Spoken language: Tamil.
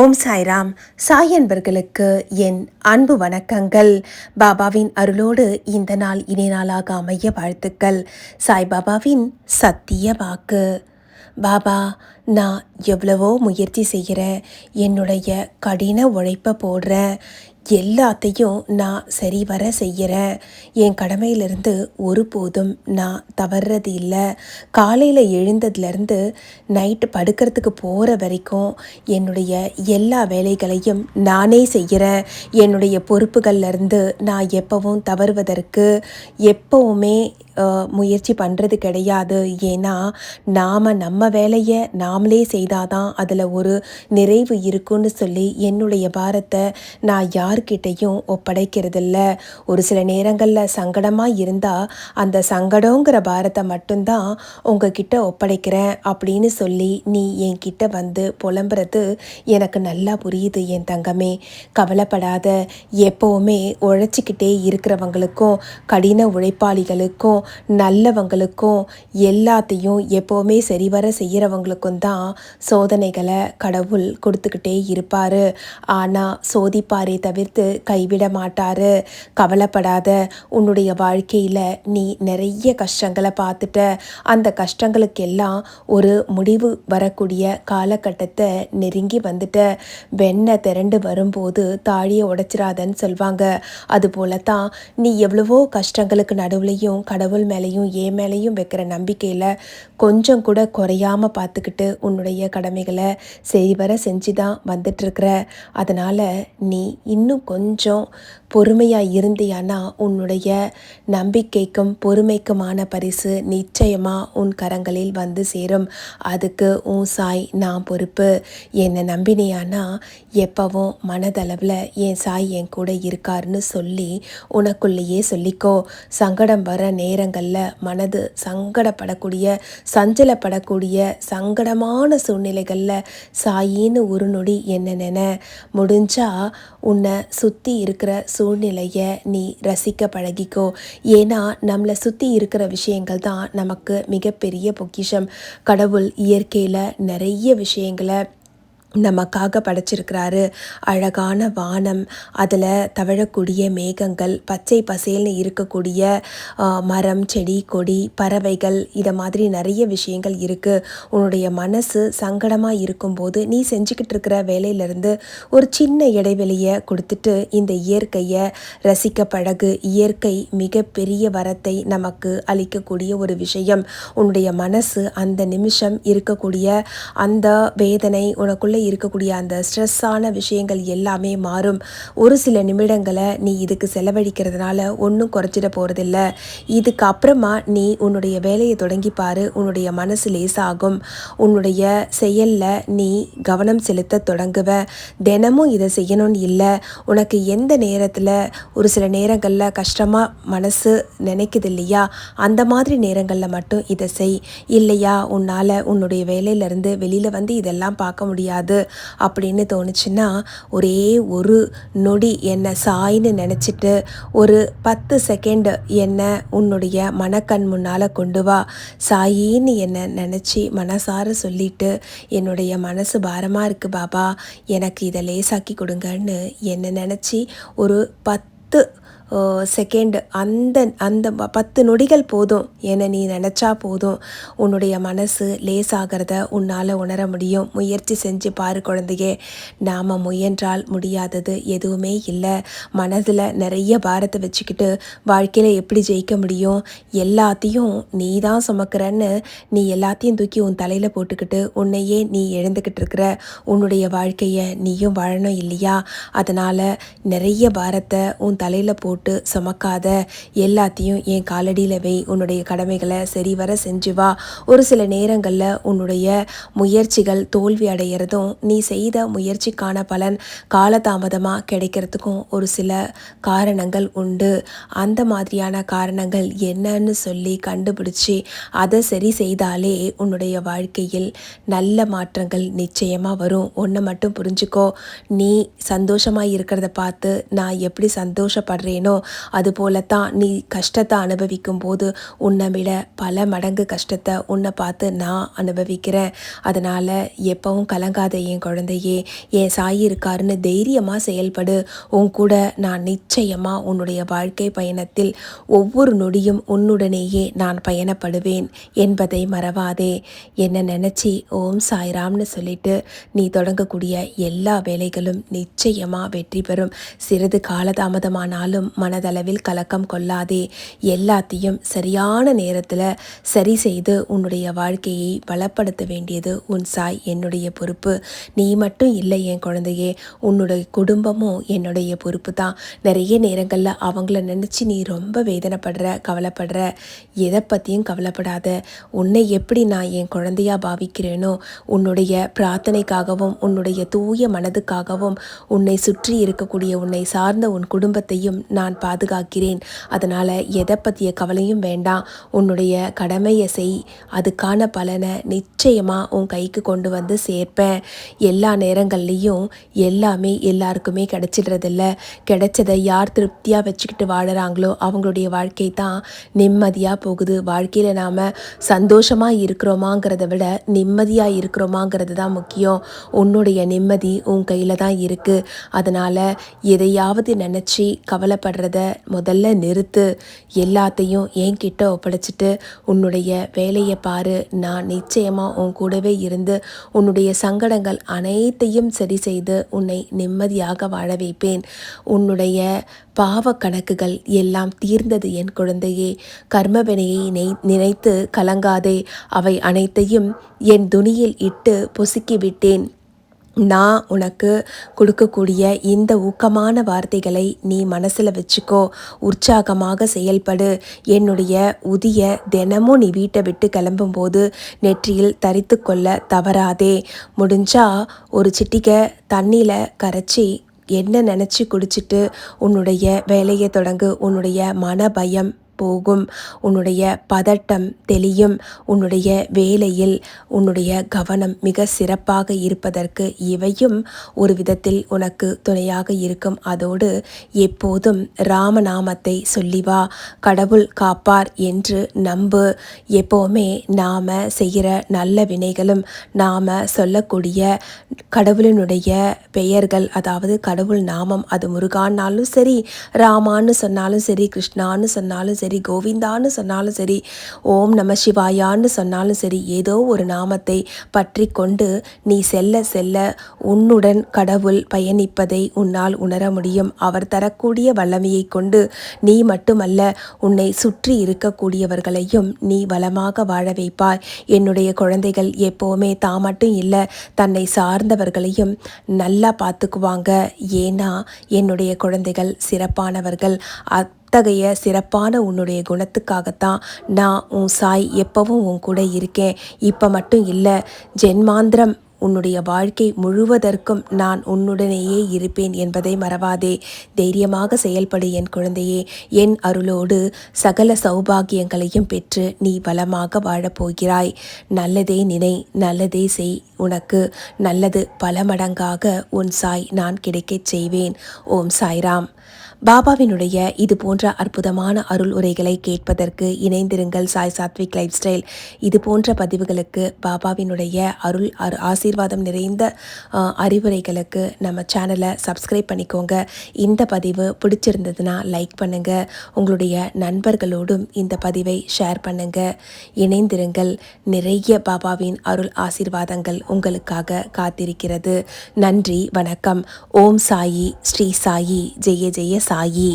ஓம் சாய்ராம். சாய் அன்பர்களுக்கு என் அன்பு வணக்கங்கள். பாபாவின் அருளோடு இந்த நாள் இனிய நாளாக அமைய வாழ்த்துக்கள். சாய்பாபாவின் சத்திய வாக்கு. பாபா, நான் எவ்வளவோ முயற்சி செய்கிறேன், என்னுடைய கடின உழைப்பை போடுறேன், எல்லாத்தையும் நான் சரிவர செய்கிறேன். என் கடமையிலிருந்து ஒருபோதும் நான் தவறுறது இல்லை. காலையில் எழுந்ததுலேருந்து நைட்டு படுக்கிறதுக்கு போகிற வரைக்கும் என்னுடைய எல்லா வேலைகளையும் நானே செய்கிறேன். என்னுடைய பொறுப்புகள்லேருந்து நான் எப்பவும் தவறுவதற்கு எப்போவுமே முயற்சி பண்ணுறது கிடையாது. ஏன்னா நம்ம வேலையை நாமளே செய்தாதான் அதில் ஒரு நிறைவு இருக்குன்னு சொல்லி என்னுடைய பாரத்தை நான் யார்கிட்டையும் ஒப்படைக்கிறதில்ல. ஒரு சில நேரங்களில் சங்கடமாக இருந்தால் அந்த சங்கடங்கிற பாரத்தை மட்டும்தான் உங்ககிட்ட ஒப்படைக்கிறேன் அப்படின்னு சொல்லி நீ என்கிட்ட வந்து புலம்புறது எனக்கு நல்லா புரியுது என் தங்கமே. கவலைப்படாத. எப்போவுமே உழைச்சிக்கிட்டே இருக்கிறவங்களுக்கும் கடின உழைப்பாளிகளுக்கும் நல்லவங்களுக்கும் எல்லாத்தையும் எப்போவுமே சரிவர செய்கிறவங்களுக்கும் தான் சோதனைகளை கடவுள் கொடுத்துக்கிட்டே இருப்பார். ஆனால் சோதிப்பாரே தவிர்த்து கைவிட மாட்டார். கவலைப்படாத. உன்னுடைய வாழ்க்கையில் நீ நிறைய கஷ்டங்களை பார்த்துட்ட. அந்த கஷ்டங்களுக்கெல்லாம் ஒரு முடிவு வரக்கூடிய காலகட்டத்தை நெருங்கி வந்துட்ட. வெண்ணெய் திரண்டு வரும்போது தாழியை உடைச்சிடாதன்னு சொல்வாங்க. அதுபோல தான் நீ எவ்வளவோ கஷ்டங்களுக்கு நடுவுலையும் கடவுள் மேலேயும் என் மேலேயும் வைக்கிற நம்பிக்கையில் கொஞ்சம் கூட குறையாமல் பார்த்துக்கிட்டு உன்னுடைய கடமைகளை சரிவர செஞ்சு தான் வந்துட்டுருக்குற. அதனால் நீ இன்னும் கொஞ்சம் பொறுமையாக இருந்தியானா உன்னுடைய நம்பிக்கைக்கும் பொறுமைக்குமான பரிசு நிச்சயமாக உன் கரங்களில் வந்து சேரும். அதுக்கு உன் சாய் நான் பொறுப்பு. என்னை நம்பினியானா எப்பவும் மனதளவில் என் சாய் என் கூட இருக்காருன்னு சொல்லி உனக்குள்ளேயே சொல்லிக்கோ. சங்கடம் வர நேரங்களில் மனது சங்கடப்படக்கூடிய சஞ்சலப்படக்கூடிய சங்கடமான சூழ்நிலைகளில் சாயின்னு ஒரு நொடி என்ன முடிஞ்சா உன்னை சுற்றி இருக்கிற சூழ்நிலையை நீ ரசிக்க பழகிக்கோ. ஏன்னா நம்மளை சுற்றி இருக்கிற விஷயங்கள் தான் நமக்கு மிகப்பெரிய பொக்கிஷம். கடவுள் இயற்கையில் நிறைய விஷயங்களை நமக்காக படைச்சிருக்கிறாரு. அழகான வானம், அதில் தவழக்கூடிய மேகங்கள், பச்சை பசேல்னு இருக்கக்கூடிய மரம், செடி, கொடி, பறவைகள், இதை மாதிரி நிறைய விஷயங்கள் இருக்குது. உன்னுடைய மனசு சங்கடமாக இருக்கும்போது நீ செஞ்சுக்கிட்டு இருக்கிற வேலையிலேருந்து ஒரு சின்ன இடைவெளியை கொடுத்துட்டு இந்த இயற்கையை ரசிக்க பழகு. இயற்கை மிகப்பெரிய வரத்தை நமக்கு அளிக்கக்கூடிய ஒரு விஷயம். உன்னுடைய மனசு அந்த நிமிஷம் இருக்கக்கூடிய அந்த வேதனை, உனக்குள்ளே இருக்கக்கூடிய அந்த ஸ்ட்ரெஸ்ஸான விஷயங்கள் எல்லாமே மாறும். ஒரு சில நிமிடங்களை நீ இதுக்கு செலவழிக்கிறதுனால ஒன்றும் குறைச்சிட போகிறதில்ல. இதுக்கு அப்புறமா நீ உன்னுடைய வேலையை தொடங்கி பாரு. உன்னுடைய மனசு லேசாகும். உன்னுடைய செயலில் நீ கவனம் செலுத்த தொடங்குவ. தினமும் இதை செய்யணும்னு இல்லை. உனக்கு எந்த நேரத்தில் ஒரு சில நேரங்களில் கஷ்டமாக மனசு நினைக்குது இல்லையா, அந்த மாதிரி நேரங்களில் மட்டும் இதை செய். இல்லையா உன்னால் உன்னுடைய வேலையிலேருந்து வெளியில் வந்து இதெல்லாம் பார்க்க முடியாது அப்படின்னு தோணுச்சுன்னா ஒரே ஒரு நொடி என்னை சாய்ன்னு நினச்சிட்டு ஒரு 10 செகண்ட் என்னை உன்னுடைய மனக்கண் முன்னால் கொண்டு வா. சாயின்னு என்னை நினச்சி மனசார சொல்லிட்டு, என்னுடைய மனசு பாரமாக இருக்குது பாபா, எனக்கு இதை லேசாக்கி கொடுங்கன்னு என்னை நினச்சி ஒரு 10 செகண்ட் அந்த அந்த 10 நொடிகள் போதும். என்னை நீ நினச்சா போதும். உன்னுடைய மனசு லேசாகிறத உன்னால் உணர முடியும். முயற்சி செஞ்சு பாரு குழந்தையே. நாம் முயன்றால் முடியாதது எதுவுமே இல்லை. மனதில் நிறைய பாரத்தை வச்சுக்கிட்டு வாழ்க்கையில் எப்படி ஜெயிக்க முடியும்? எல்லாத்தையும் நீ தான் சுமக்கிறன்னு நீ எல்லாத்தையும் தூக்கி உன் தலையில் போட்டுக்கிட்டு உன்னையே நீ எழுந்துக்கிட்டு இருக்கிற. உன்னுடைய வாழ்க்கையை நீயும் வாழணும் இல்லையா? அதனால் நிறைய பாரத்தை உன் தலையில் போட்டு சுமக்காத. எல்லாத்தையும் என் காலடியில் வை. உன்னுடைய கடமைகளை சரிவர செஞ்சு வா. ஒரு சில நேரங்களில் உன்னுடைய முயற்சிகள் தோல்வி அடைகிறதும் நீ செய்த முயற்சிக்கான பலன் காலதாமதமாக கிடைக்கிறதுக்கும் ஒரு சில காரணங்கள் உண்டு. அந்த மாதிரியான காரணங்கள் என்னன்னு சொல்லி கண்டுபிடிச்சி அதை சரி செய்தாலே உன்னுடைய வாழ்க்கையில் நல்ல மாற்றங்கள் நிச்சயமாக வரும். ஒன்று மட்டும் புரிஞ்சுக்கோ. நீ சந்தோஷமாக இருக்கிறத பார்த்து நான் எப்படி சந்தோஷப்படுறேனோ அனுபவிக்கிறேனோ அதுபோலத்தான் நீ கஷ்டத்தை அனுபவிக்கும் போது உன்னை விட பல மடங்கு கஷ்டத்தை உன்னை பார்த்து நான் அனுபவிக்கிறேன். அதனால் எப்பவும் கலங்காத என் குழந்தையே, என் சாயி இருக்காருன்னு தைரியமாக செயல்படு. உன் கூட நான் நிச்சயமாக உன்னுடைய வாழ்க்கை பயணத்தில் ஒவ்வொரு நொடியும் உன்னுடனேயே நான் பயணப்படுவேன் என்பதை மறவாதே. என்ன நினச்சி ஓம் சாய்ராம்னு சொல்லிட்டு நீ தொடங்கக்கூடிய எல்லா வேலைகளும் நிச்சயமாக வெற்றி பெறும். சிறிது காலதாமதமானாலும் மனதளவில் கலக்கம் கொள்ளாதே. எல்லாத்தையும் சரியான நேரத்தில் சரி செய்து உன்னுடைய வாழ்க்கையை பலப்படுத்த வேண்டியது உன் சாய் என்னுடைய பொறுப்பு. நீ மட்டும் இல்லை என் குழந்தையே, உன்னுடைய குடும்பமும் என்னுடைய பொறுப்பு தான். நிறைய நேரங்களில் அவங்கள நினச்சி நீ ரொம்ப வேதனைப்படுற, கவலைப்படுற. எதை பற்றியும் கவலைப்படாத. உன்னை எப்படி நான் என் குழந்தையாக பாவிக்கிறேனோ, உன்னுடைய பிரார்த்தனைக்காகவும் உன்னுடைய தூய மனதுக்காகவும் உன்னை சுற்றி இருக்கக்கூடிய உன்னை சார்ந்த உன் குடும்பத்தையும் நான் பாதுகாக்கிறேன். அதனால் எதை பற்றிய கவலையும் வேண்டாம். உன்னுடைய கடமையை செய். அதுக்கான பலனை நிச்சயமாக உன் கைக்கு கொண்டு வந்து சேர்ப்பேன். எல்லா நேரங்கள்லேயும் எல்லாமே எல்லாருக்குமே கிடைச்சிடுறதில்ல. கிடைச்சதை யார் திருப்தியாக வச்சுக்கிட்டு வாழறாங்களோ அவங்களுடைய வாழ்க்கை தான் நிம்மதியாக போகுது. வாழ்க்கையில் நாம் சந்தோஷமாக இருக்கிறோமாங்கிறத விட நிம்மதியாக இருக்கிறோமாங்கிறது தான் முக்கியம். உன்னுடைய நிம்மதி உன் கையில் தான் இருக்குது. அதனால் எதையாவது நினச்சி கவலைப்படுறத முதல்ல நிறுத்து. எல்லாத்தையும் என்கிட்ட ஒப்படைச்சிட்டு உன்னுடைய வேலையை பாரு. நான் நிச்சயமாக உன் கூடவே இருந்து உன்னுடைய சங்கடங்கள் அனைத்தையும் சரி செய்து உன்னை நிம்மதியாக வாழ வைப்பேன். உன்னுடைய பாவ கணக்குகள் எல்லாம் தீர்ந்தது என் குழந்தையே. கர்மவினையை நினைத்து கலங்காதே. அவை அனைத்தையும் என் துணியில் இட்டு பொசுக்கிவிட்டேன். நான் உனக்கு கொடுக்கக்கூடிய இந்த ஊக்கமான வார்த்தைகளை நீ மனசில் வச்சுக்கோ. உற்சாகமாக செயல்படு. என்னுடைய உதிய தினமும் நீ வீட்டை விட்டு கிளம்பும்போது நெற்றியில் தரித்து கொள்ள தவறாதே. முடிஞ்சா ஒரு சிட்டிகை தண்ணியில் கரைச்சி என்ன நினச்சி குடிச்சிட்டு உன்னுடைய வேலையை தொடங்கு. உன்னுடைய மன பயம் போகும். உன்னுடைய பதட்டம் தெளியும். உன்னுடைய வேலையில் உன்னுடைய கவனம் மிக சிறப்பாக இருப்பதற்கு இவையும் ஒரு விதத்தில் உனக்கு துணையாக இருக்கும். அதோடு எப்போதும் ராமநாமத்தை சொல்லி வா. கடவுள் காப்பார் என்று நம்பு. எப்போவுமே நாம் செய்கிற நல்ல வினைகளும் நாம் சொல்லக்கூடிய கடவுளினுடைய பெயர்கள், அதாவது கடவுள் நாமம், அது முருகான்னாலும் சரி, ராமான்னு சொன்னாலும் சரி, கிருஷ்ணான்னு சொன்னாலும் சரி, கோவிந்தான்னு சொன்னாலும் சரி, ஓம் நம சிவாயான்னு சொன்னாலும் சரி, ஏதோ ஒரு நாமத்தை பற்றி கொண்டு நீ செல்ல செல்ல உன்னுடன் கடவுள் பயணிப்பதை உன்னால் உணர முடியும். அவர் தரக்கூடிய வல்லமையை கொண்டு நீ மட்டுமல்ல, உன்னை சுற்றி இருக்கக்கூடியவர்களையும் நீ வளமாக வாழ வைப்பாய். என்னுடைய குழந்தைகள் எப்போவுமே தான் மட்டும் இல்லை, தன்னை சார்ந்தவர்களையும் நல்லா பார்த்துக்குவாங்க. ஏன்னா என்னுடைய குழந்தைகள் சிறப்பானவர்கள். அத்தகைய சிறப்பான உன்னுடைய குணத்துக்காகத்தான் நான் உன் சாய் எப்பவும் உன் கூட இருக்கேன். இப்போ மட்டும் இல்லை, ஜென்மாந்திரம் உன்னுடைய வாழ்க்கை முழுவதற்கும் நான் உன்னுடனேயே இருப்பேன் என்பதை மறவாதே. தைரியமாக செயல்படு என் குழந்தையே. என் அருளோடு சகல சௌபாகியங்களையும் பெற்று நீ வளமாக வாழப்போகிறாய். நல்லதே நினை, நல்லதே செய். உனக்கு நல்லது பல மடங்காக உன் சாய் நான் கிடைக்கச் செய்வேன். ஓம் சாய்ராம். பாபாவினுடைய இது போன்ற அற்புதமான அருள் உரைகளை கேட்பதற்கு இணைந்திருங்கள் சாய் சாத்விக் லைஃப் ஸ்டைல். இது போன்ற பதிவுகளுக்கு, பாபாவினுடைய அருள் ஆசீர்வாதம் நிறைந்த அறிவுரைகளுக்கு நம்ம சேனலை சப்ஸ்கிரைப் பண்ணிக்கோங்க. இந்த பதிவு பிடிச்சிருந்ததுன்னா லைக் பண்ணுங்கள். உங்களுடைய நண்பர்களோடும் இந்த பதிவை ஷேர் பண்ணுங்கள். இணைந்திருங்கள். நிறைய பாபாவின் அருள் ஆசீர்வாதங்கள் உங்களுக்காக காத்திருக்கிறது. நன்றி, வணக்கம். ஓம் சாயி, ஸ்ரீ சாயி, ஜெய ஜெய சாயி.